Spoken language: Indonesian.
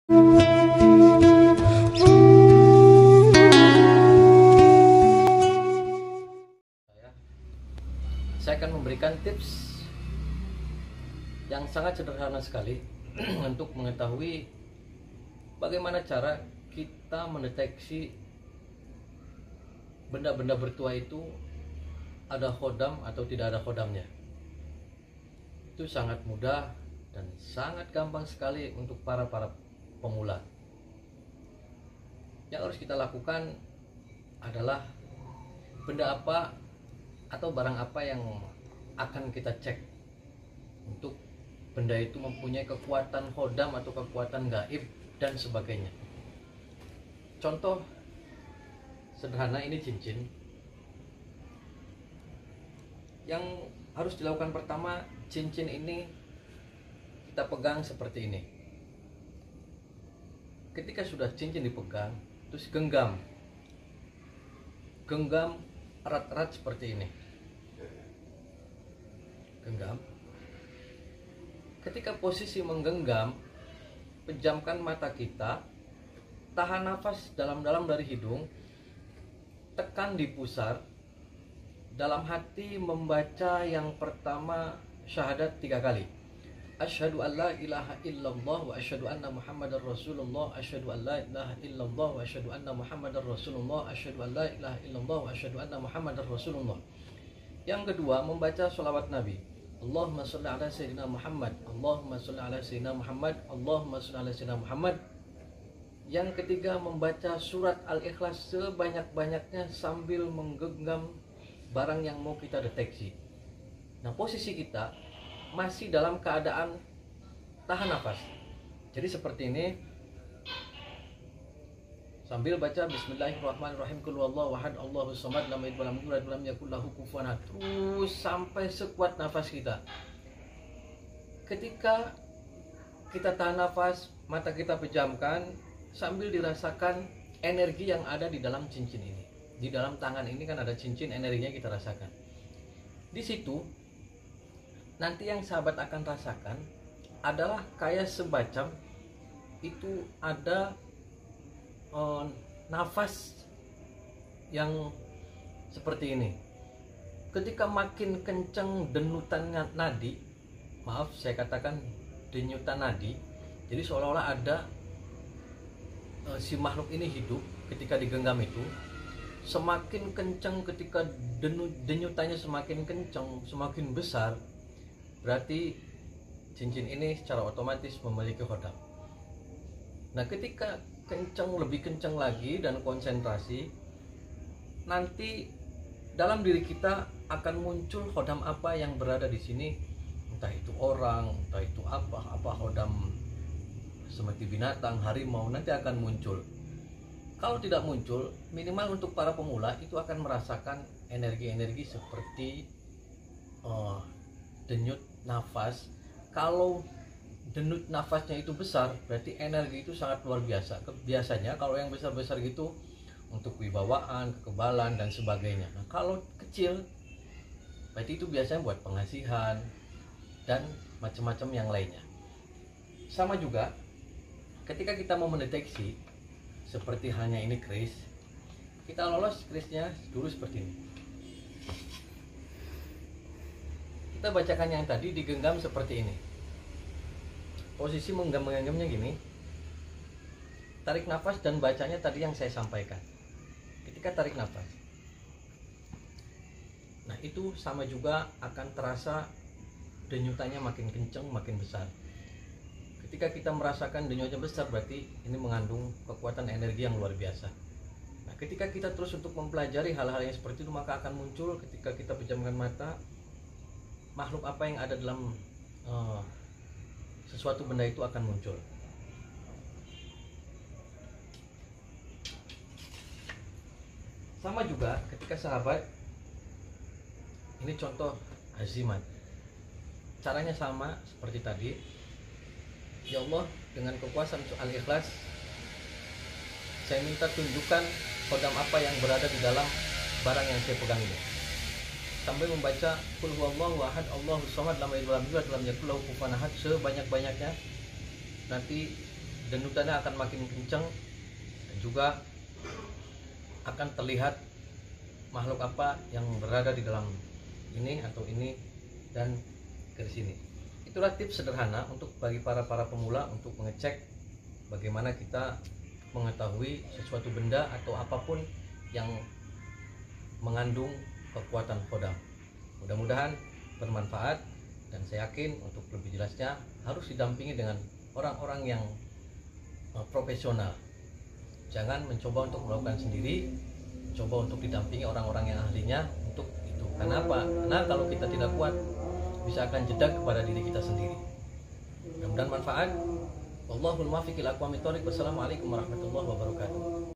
Saya akan memberikan tips yang sangat sederhana sekali untuk mengetahui bagaimana cara kita mendeteksi benda-benda bertuah itu ada khodam atau tidak ada khodamnya. Itu sangat mudah dan sangat gampang sekali untuk para pemula. Yang harus kita lakukan adalah benda apa atau barang apa yang akan kita cek untuk benda itu mempunyai kekuatan khodam atau kekuatan gaib dan sebagainya. Contoh sederhana, ini cincin. Yang harus dilakukan pertama, cincin ini kita pegang seperti ini. Ketika sudah cincin dipegang, terus genggam erat-erat seperti ini. Genggam. Ketika posisi menggenggam, pejamkan mata kita, tahan nafas dalam-dalam dari hidung, tekan di pusar, dalam hati membaca yang pertama syahadat 3 kali. Asyhadu an la ilaha illallah wa asyhadu anna muhammadar rasulullah, asyhadu an la ilaha illallah wa asyhadu anna muhammadar rasulullah, asyhadu an la ilaha illallah wa asyhadu anna muhammadar rasulullah. Yang kedua, membaca sholawat Nabi. Allahumma sholli ala sayyidina Muhammad, Allahumma sholli ala sayyidina Muhammad, Allahumma sholli ala sayyidina Muhammad. Yang ketiga, membaca surat Al-Ikhlas sebanyak-banyaknya sambil menggenggam barang yang mau kita deteksi. Nah, posisi kita masih dalam keadaan tahan nafas. Jadi seperti ini, sambil baca Bismillahirrahmanirrahim, Qul huwallahu ahad, Allahus samad, lam yalid walam yulad walam yakul lahu kufuwan ahad. Terus sampai sekuat nafas kita. Ketika kita tahan nafas, mata kita pejamkan sambil dirasakan energi yang ada di dalam cincin ini. Di dalam tangan ini kan ada cincin, energinya kita rasakan. Di situ nanti yang sahabat akan rasakan adalah kayak semacam itu ada nafas yang seperti ini. Ketika makin kencang denyutannya nadi, maaf saya katakan denyutan nadi, jadi seolah-olah ada si makhluk ini hidup ketika digenggam itu. Semakin kencang ketika denyutannya semakin kencang, semakin besar, berarti cincin ini secara otomatis memiliki khodam. Nah, ketika lebih kencang lagi dan konsentrasi, nanti dalam diri kita akan muncul khodam apa yang berada di sini, entah itu orang, entah itu apa khodam seperti binatang, harimau, nanti akan muncul. Kalau tidak muncul, minimal untuk para pemula itu akan merasakan energi-energi seperti denyut nafas. Kalau denyut nafasnya itu besar, berarti energi itu sangat luar biasa. Biasanya kalau yang besar-besar gitu untuk wibawaan, kekebalan dan sebagainya. Nah, kalau kecil, berarti itu biasanya buat pengasihan dan macam-macam yang lainnya. Sama juga ketika kita mau mendeteksi, seperti halnya ini kris, kita lolos krisnya dulu seperti ini. Kita bacakan yang tadi, digenggam seperti ini. Posisi menggenggamnya gini, tarik nafas dan bacanya tadi yang saya sampaikan. Ketika tarik nafas, nah itu sama juga akan terasa denyutannya makin kencang, makin besar. Ketika kita merasakan denyutnya besar, berarti ini mengandung kekuatan energi yang luar biasa. Nah, ketika kita terus untuk mempelajari hal-hal yang seperti itu, maka akan muncul ketika kita pejamkan mata, makhluk apa yang ada dalam sesuatu benda itu akan muncul. Sama juga ketika sahabat, ini contoh azimat. Caranya sama seperti tadi. Ya Allah, dengan kekuasaan Al-Ikhlas, saya minta tunjukkan khodam apa yang berada di dalam barang yang saya pegang ini. Sambil membaca Qul huwallahu ahad, Allahus samad, lam yalid walam yulad walam yakul lahu kufuwan ahad sebanyak-banyaknya. Nanti denutannya akan makin kencang, dan juga akan terlihat makhluk apa yang berada di dalam ini atau ini dan ke sini. Itulah tips sederhana untuk bagi para pemula untuk mengecek bagaimana kita mengetahui sesuatu benda atau apapun yang mengandung kekuatan kodam. Mudah-mudahan bermanfaat, dan saya yakin untuk lebih jelasnya harus didampingi dengan orang-orang yang profesional. Jangan mencoba untuk melakukan sendiri, coba untuk didampingi orang-orang yang ahlinya untuk itu. Kenapa? Karena kalau kita tidak kuat, bisa akan jeda kepada diri kita sendiri. Mudah-mudahan manfaat. Wallahul muwaffiq ila aqwamit thoriq. Wassalamualaikum warahmatullahi wabarakatuh.